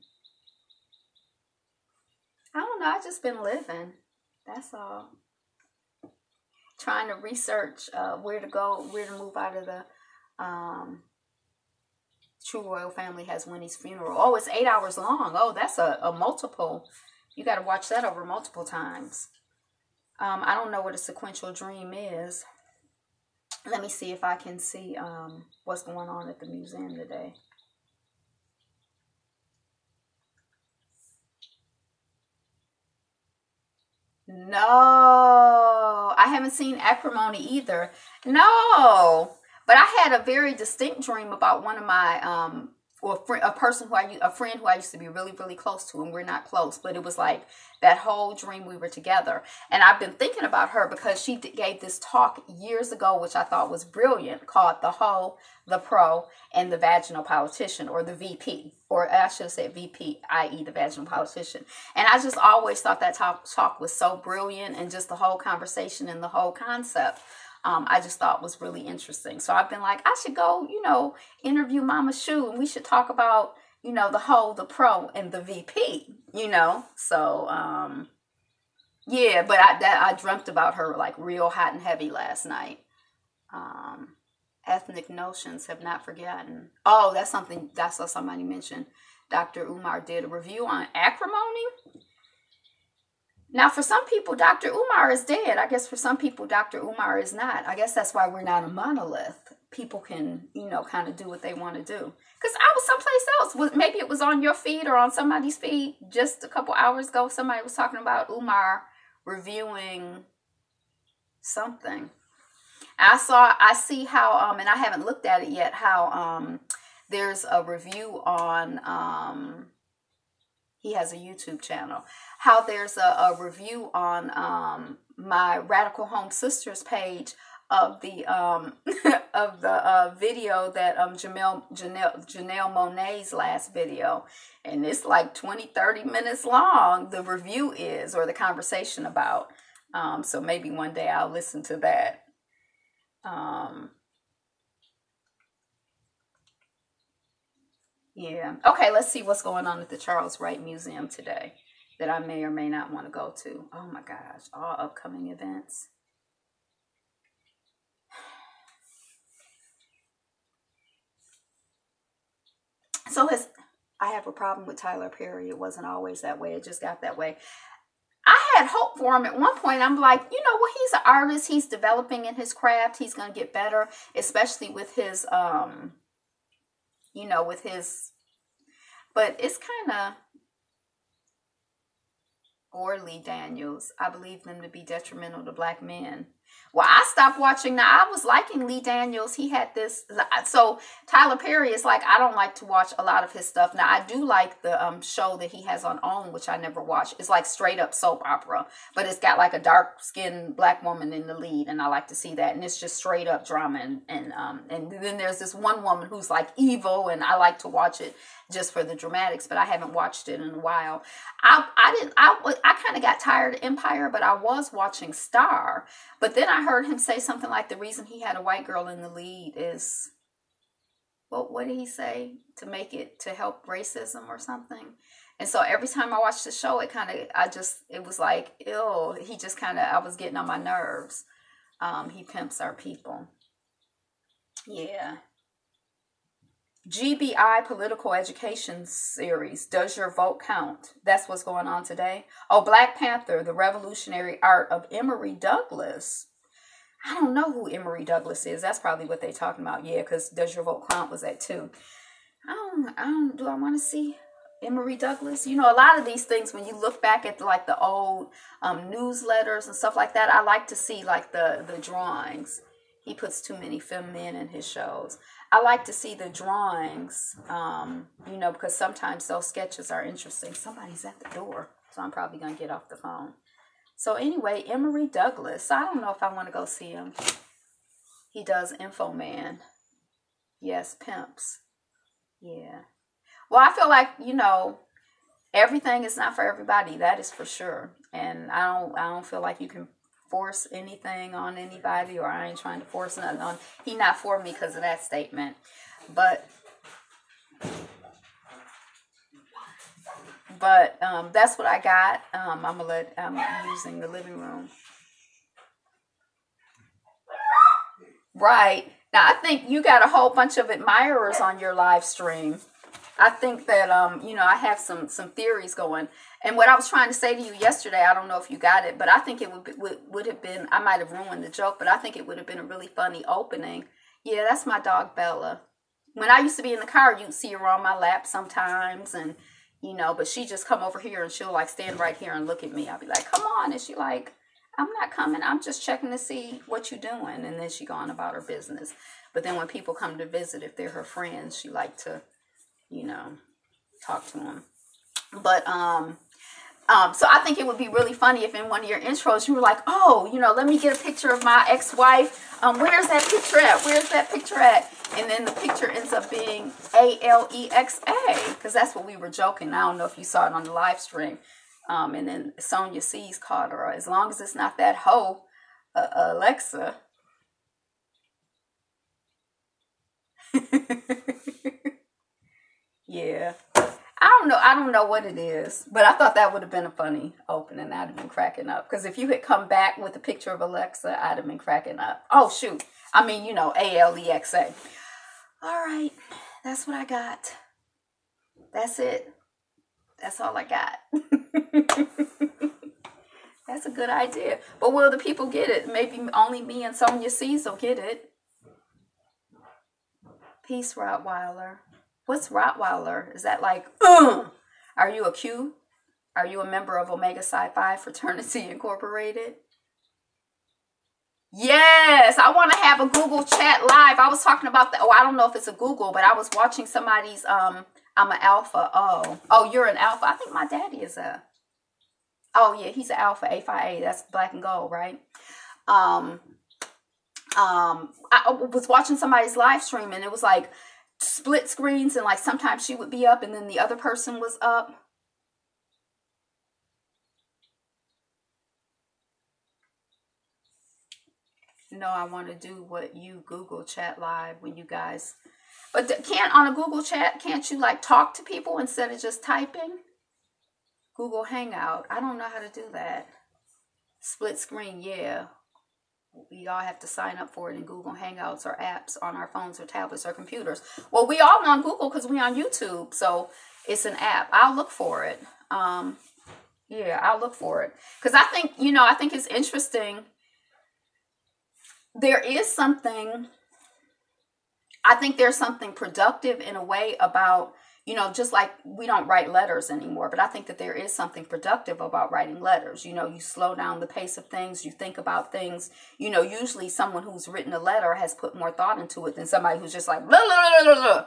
I don't know. I just been living. That's all. Trying to research where to go, where to move out of the True Royal Family has Winnie's funeral. Oh, it's 8 hours long. Oh, that's a multiple. You got to watch that over multiple times. I don't know what a sequential dream is. Let me see if I can see what's going on at the museum today. No, I haven't seen Acrimony either. No, but I had a very distinct dream about one of or a friend who I used to be really, really close to, and we're not close, but it was like that whole dream we were together. And I've been thinking about her because she gave this talk years ago, which I thought was brilliant, called The Hoe, the Pro, and the Vaginal Politician, or the VP, or I should say VP, i.e. the Vaginal Politician. And I just always thought that talk was so brilliant, and just the whole conversation and the whole concept, I just thought was really interesting. So I've been like, I should go, interview Mama Shu, and we should talk about, the Hoe, the Pro, and the VP, So, yeah, but I dreamt about her like real hot and heavy last night. Ethnic notions have not forgotten. Oh, that's something I saw somebody mention. Dr. Umar did a review on acrimony. Now, for some people, Dr. Umar is dead. I guess for some people, Dr. Umar is not. I guess that's why we're not a monolith. People can, kind of do what they want to do. Because I was someplace else. Maybe it was on your feed or on somebody's feed just a couple hours ago. Somebody was talking about Umar reviewing something. I see how, and I haven't looked at it yet, how there's a review on, he has a YouTube channel, how there's a review on my Radical Home Sisters page of the of the video that Janelle Monáe's last video, and it's like 20-30 minutes long, the review is, or the conversation about, so maybe one day I'll listen to that. Yeah. Okay, let's see what's going on at the Charles Wright Museum today that I may or may not want to go to. Oh my gosh, all upcoming events. So I have a problem with Tyler Perry. It wasn't always that way. It just got that way. I had hope for him at one point. I'm like, he's an artist. He's developing in his craft. He's going to get better, especially with his, but it's kind of Orly Daniels. I believe them to be detrimental to black men. Well, I stopped watching. Now, I was liking Lee Daniels. He had this. So Tyler Perry is like, I don't like to watch a lot of his stuff. Now, I do like the show that he has on OWN, which I never watched. It's like straight up soap opera, but it's got like a dark skinned black woman in the lead. And I like to see that. And it's just straight up drama. And then there's this one woman who's like evil, and I like to watch it just for the dramatics, but I haven't watched it in a while. I kind of got tired of Empire, but I was watching Star. But then I heard him say something like the reason he had a white girl in the lead is, what did he say? To help racism or something. And so every time I watched the show, it was like, ew, I was getting on my nerves. He pimps our people. Yeah. GBI Political Education Series. Does your vote count? That's what's going on today. Oh, Black Panther, The Revolutionary Art of Emory Douglas. I don't know who Emory Douglas is. That's probably what they're talking about. Yeah, because Does Your Vote Count was that too. Do I want to see Emory Douglas? A lot of these things, when you look back at the old newsletters and stuff like that, I like to see like the drawings. He puts too many men in his shows. I like to see the drawings, because sometimes those sketches are interesting. Somebody's at the door, so I'm probably going to get off the phone. So anyway, Emory Douglas. I don't know if I want to go see him. He does Info Man. Yes, pimps. Yeah. Well, I feel like, everything is not for everybody. That is for sure. And I don't feel like you can force anything on anybody, or I ain't trying to force nothing on. He not for me because of that statement. But that's what I got. I'm using the living room. Right. Now, I think you got a whole bunch of admirers on your live stream. I think that, I have some theories going. And what I was trying to say to you yesterday, I don't know if you got it, but I think it would have been, I might have ruined the joke, but I think it would have been a really funny opening. Yeah, that's my dog, Bella. When I used to be in the car, you'd see her on my lap sometimes, and, but she just come over here and she'll like stand right here and look at me. I'll be like, come on. And she like, I'm not coming. I'm just checking to see what you're doing. And then she go on about her business. But then when people come to visit, if they're her friends, she like to talk to him. But so I think it would be really funny if in one of your intros you were like, oh, let me get a picture of my ex-wife. Where's that picture at? Where's that picture at? And then the picture ends up being Alexa, because that's what we were joking. I don't know if you saw it on the live stream. And then Sonia C's called her, as long as it's not that hoe, Alexa. Yeah. I don't know what it is, but I thought that would have been a funny opening. I'd have been cracking up. Because if you had come back with a picture of Alexa, I'd have been cracking up. Oh, shoot. I mean, Alexa. All right. That's what I got. That's it. That's all I got. That's a good idea. But will the people get it? Maybe only me and Sonia C's will get it. Peace, Rottweiler. What's Rottweiler? Is that like, Are you a Q? Are you a member of Omega Psi Phi Fraternity Incorporated? Yes, I want to have a Google chat live. I was talking about that. Oh, I don't know if it's a Google, but I was watching somebody's, I'm an alpha. Oh, you're an alpha. I think my daddy is he's an alpha, A5A. That's black and gold, right? I was watching somebody's live stream and it was like split screens, and like sometimes she would be up and then the other person was up. I want to do what you Google chat live when you guys, but on a Google chat, can't you like talk to people instead of just typing? Google Hangout. I don't know how to do that. Split screen, yeah. We all have to sign up for it in Google Hangouts or apps on our phones or tablets or computers. Well, we all on Google because we on YouTube, so it's an app. I'll look for it. I'll look for it because I think it's interesting. There's something productive in a way about, just like we don't write letters anymore, but I think that there is something productive about writing letters. You slow down the pace of things, you think about things. Usually someone who's written a letter has put more thought into it than somebody who's just like, blah, blah, blah, blah, blah.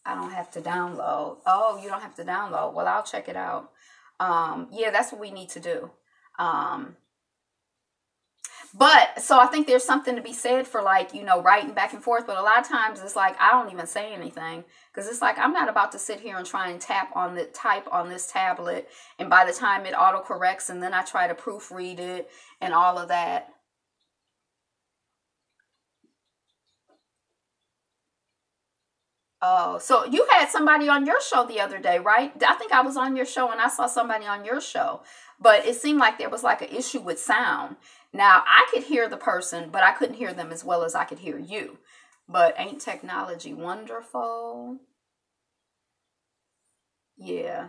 I don't have to download. Oh, you don't have to download. Well, I'll check it out. That's what we need to do. But so I think there's something to be said for like, writing back and forth. But a lot of times it's like, I don't even say anything because it's like, I'm not about to sit here and try and type on this tablet. And by the time it autocorrects and then I try to proofread it and all of that. Oh, so you had somebody on your show the other day, right? I think I was on your show and I saw somebody on your show, but it seemed like there was like an issue with sound. Now, I could hear the person, but I couldn't hear them as well as I could hear you. But ain't technology wonderful? Yeah.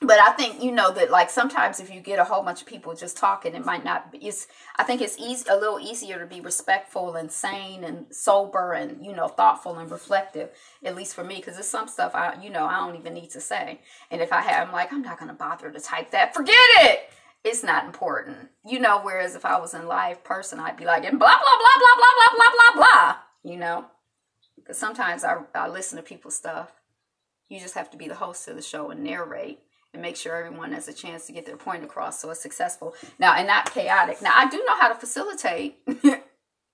But I think, that like sometimes if you get a whole bunch of people just talking, it might not be, I think it's a little easier to be respectful and sane and sober and, thoughtful and reflective, at least for me, because there's some stuff I don't even need to say. And if I'm like, I'm not going to bother to type that, forget it. It's not important, whereas if I was in live person, I'd be like, and blah, blah, blah, blah, blah, blah, blah, blah, blah, because sometimes I listen to people's stuff. You just have to be the host of the show and narrate and make sure everyone has a chance to get their point across so it's successful. Now, and not chaotic. Now, I do know how to facilitate.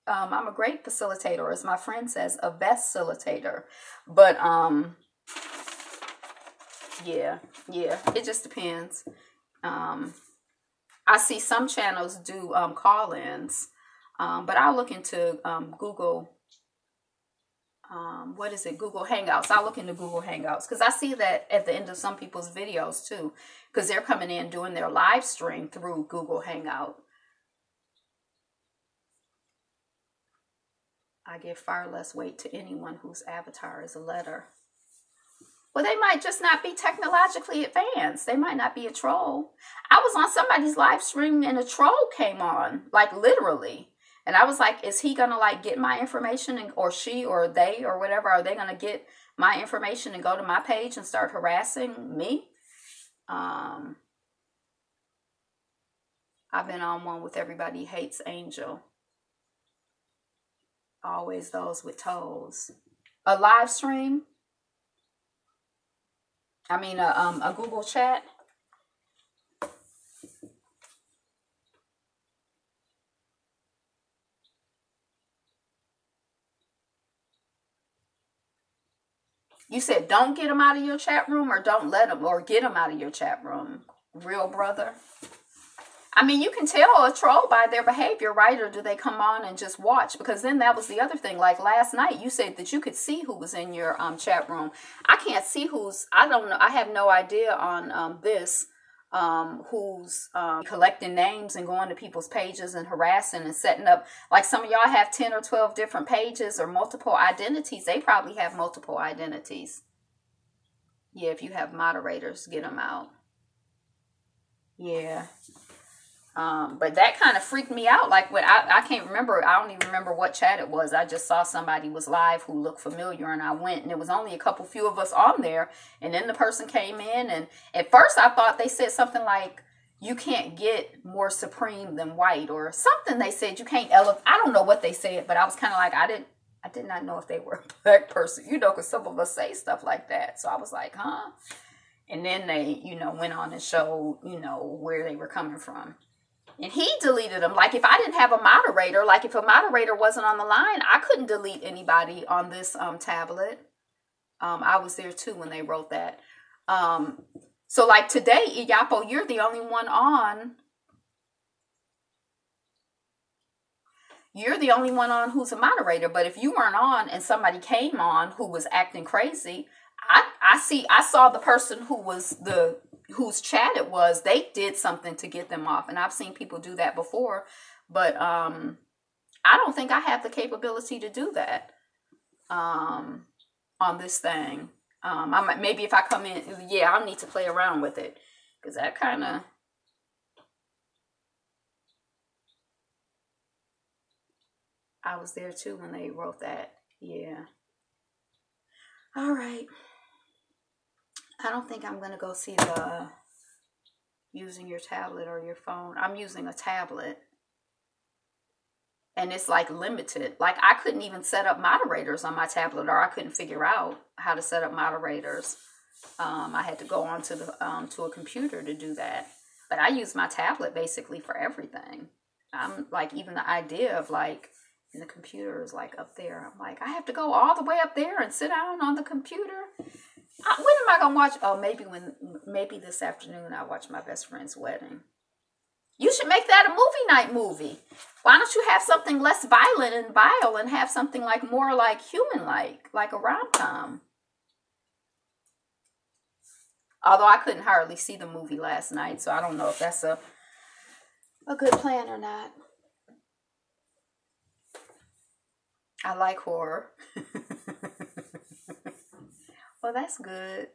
I'm a great facilitator, as my friend says, a facilitator. But, it just depends. I see some channels do call-ins, but I'll look into Google. Google Hangouts. I'll look into Google Hangouts because I see that at the end of some people's videos too, because they're coming in doing their live stream through Google Hangout. I give far less weight to anyone whose avatar is a letter. Well, they might just not be technologically advanced. They might not be a troll. I was on somebody's live stream and a troll came on, like literally. And I was like, is he going to like get my information or she or they or whatever? Are they going to get my information and go to my page and start harassing me? I've been on one with Everybody Hates Angel. Always those with toes. A live stream. I mean, a Google chat. You said don't get them out of your chat room, or don't let them, or get them out of your chat room. Real brother. I mean, you can tell a troll by their behavior, right? Or do they come on and just watch? Because then that was the other thing. Like last night, you said that you could see who was in your chat room. I can't see who's, I don't know. I have no idea on this who's collecting names and going to people's pages and harassing and setting up. Like some of y'all have 10 or 12 different pages or multiple identities. They probably have multiple identities. Yeah, if you have moderators, get them out. Yeah. But that kind of freaked me out. Like when I can't remember, I don't even remember what chat it was. I just saw somebody was live who looked familiar, and I went, and it was only a few of us on there. And then the person came in, and at first I thought they said something like, you can't get more supreme than white, or something. They said you can't elevate. I don't know what they said, but I was kind of like, I did not know if they were a black person, because some of us say stuff like that. So I was like, huh? And then they, went on and showed, where they were coming from. And he deleted them. Like if I didn't have a moderator, like if a moderator wasn't on the line, I couldn't delete anybody on this tablet. I was there too when they wrote that. So like today, Iyapo, you're the only one on. You're the only one on who's a moderator. But if you weren't on and somebody came on who was acting crazy, I saw the person whose chat it was, they did something to get them off. And I've seen people do that before, but I don't think I have the capability to do that on this thing. Maybe if I come in, I'll need to play around with it, because that kind of, I was there too when they wrote that. Yeah. All right. I don't think I'm going to go see the using your tablet or your phone. I'm using a tablet. And it's like limited. Like I couldn't even set up moderators on my tablet, or I couldn't figure out how to set up moderators. I had to go onto the to a computer to do that. But I use my tablet basically for everything. I'm like, even the idea of like, and the computer is like up there. I'm like, I have to go all the way up there and sit down on the computer. When am I gonna watch? Oh, maybe this afternoon I'll watch my best friend's wedding. You should make that a movie night movie. Why don't you have something less violent and vile, and have something like more like human-like a rom-com? Although I couldn't hardly see the movie last night, so I don't know if that's a good plan or not. I like horror. Well, that's good.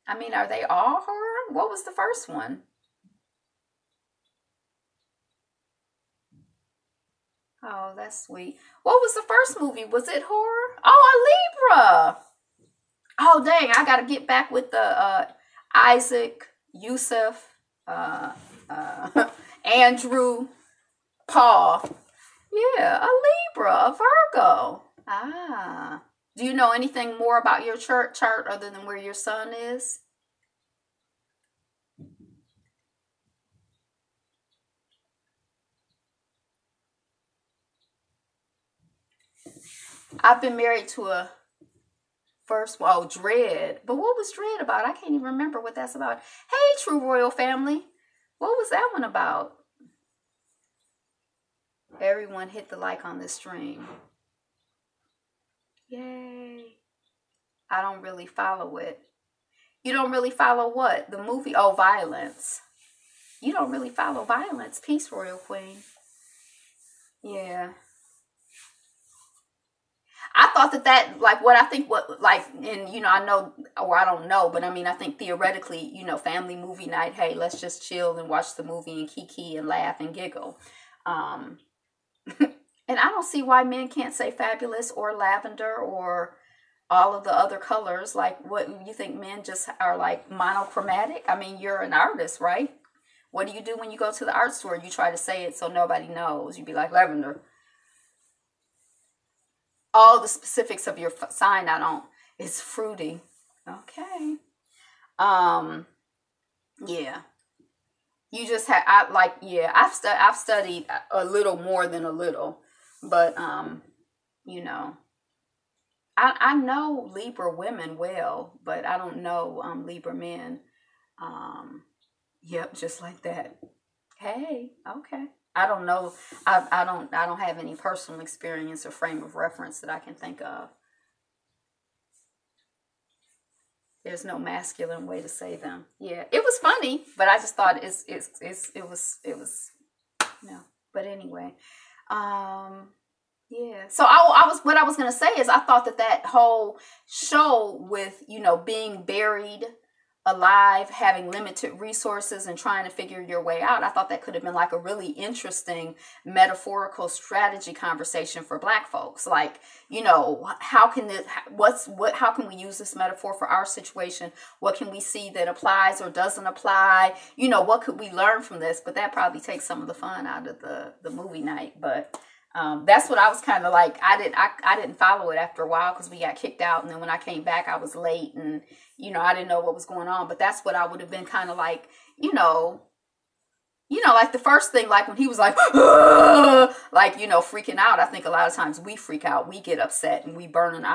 I mean, are they all horror? What was the first one? Oh, that's sweet. What was the first movie? Was it horror? Oh, a Libra. Oh, dang. I got to get back with the Isaac, Yusuf, Andrew, Paul. Yeah, a Libra, a Virgo. Ah. Do you know anything more about your chart other than where your sun is? I've been married to a Dread. But what was Dread about? I can't even remember what that's about. Hey, True Royal Family. What was that one about? Everyone hit the like on this stream. Yay. I don't really follow it. You don't really follow what? The movie? Oh, Violence. You don't really follow Violence. Peace, Royal Queen. Yeah. I thought that like what I think and I know, or I don't know, but I mean, I think theoretically, family movie night, hey, let's just chill and watch the movie and kiki and laugh and giggle. And I don't see why men can't say fabulous or lavender or all of the other colors. Like, what you think men just are like monochromatic? I mean, you're an artist, right? What do you do when you go to the art store? You try to say it so nobody knows. You'd be like, lavender. All the specifics of your sign, I don't. It's fruity. Okay. Yeah. You just have, I've studied a little more than a little, but, you know, I know Libra women well, but I don't know, Libra men. Yep. Just like that. Hey, okay. I don't know. I don't have any personal experience or frame of reference that I can think of. There's no masculine way to say them. Yeah, it was funny, but I just thought it was no. But anyway, yeah. So what I was gonna say is I thought that whole show with being buried alive, having limited resources and trying to figure your way out, I thought that could have been like a really interesting metaphorical strategy conversation for Black folks. Like, how can how can we use this metaphor for our situation? What can we see that applies or doesn't apply? What could we learn from this? But that probably takes some of the fun out of the movie night. But that's what I was kind of like. I didn't follow it after a while because we got kicked out, and then when I came back, I was late, and I didn't know what was going on. But that's what I would have been kind of like, like the first thing, like when he was like, like freaking out. I think a lot of times we freak out, we get upset, and we burn an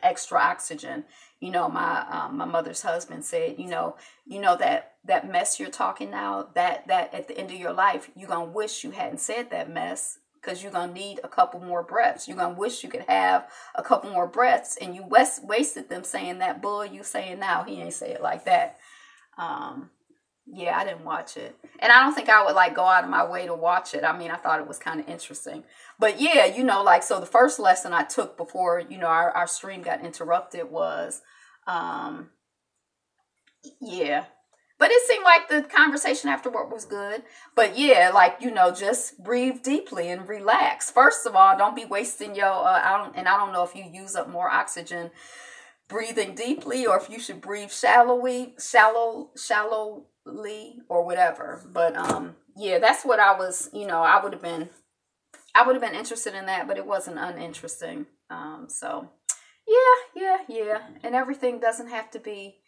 extra oxygen. My mother's husband said, that mess you're talking now, that at the end of your life, you're gonna wish you hadn't said that mess. Because you're going to need a couple more breaths. You're going to wish you could have a couple more breaths. And you wasted them saying that bull you saying now. He ain't say it like that. Yeah, I didn't watch it. And I don't think I would like go out of my way to watch it. I mean, I thought it was kind of interesting. But yeah, so the first lesson I took before, our stream got interrupted was, yeah. But it seemed like the conversation afterward was good. But yeah, like, just breathe deeply and relax. First of all, don't be wasting your, I don't know if you use up more oxygen breathing deeply or if you should breathe shallowly or whatever. But yeah, that's what I was, I would have been interested in that, but it wasn't uninteresting. So yeah. And everything doesn't have to be,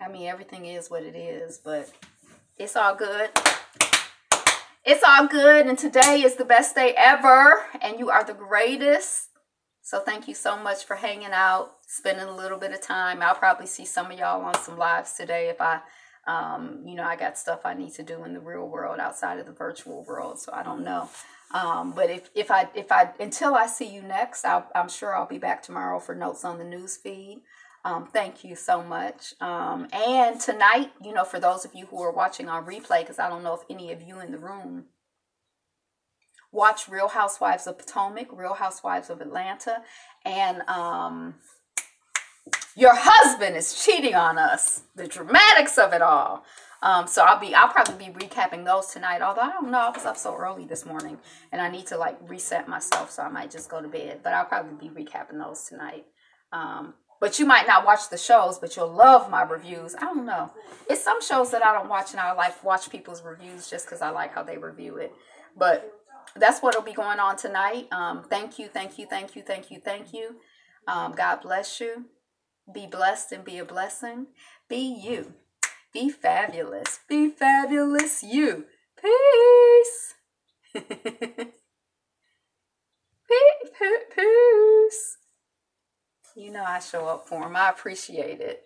I mean, everything is what it is, but it's all good. It's all good, and today is the best day ever, and you are the greatest. So thank you so much for hanging out, spending a little bit of time. I'll probably see some of y'all on some lives today if I got stuff I need to do in the real world outside of the virtual world, so I don't know. But if I until I see you next, I'm sure I'll be back tomorrow for notes on the news feed. Thank you so much. And tonight, for those of you who are watching on replay, because I don't know if any of you in the room watch Real Housewives of Potomac, Real Housewives of Atlanta, and your husband is cheating on us. The dramatics of it all. So I'll probably be recapping those tonight. Although I don't know, I was up so early this morning, and I need to like reset myself, so I might just go to bed. But I'll probably be recapping those tonight. But you might not watch the shows, but you'll love my reviews. I don't know. It's some shows that I don't watch, and I like watch people's reviews just because I like how they review it. But that's what'll be going on tonight. Thank you. God bless you. Be blessed and be a blessing. Be you. Be fabulous. Be fabulous you. Peace. Peace. I show up for them. I appreciate it.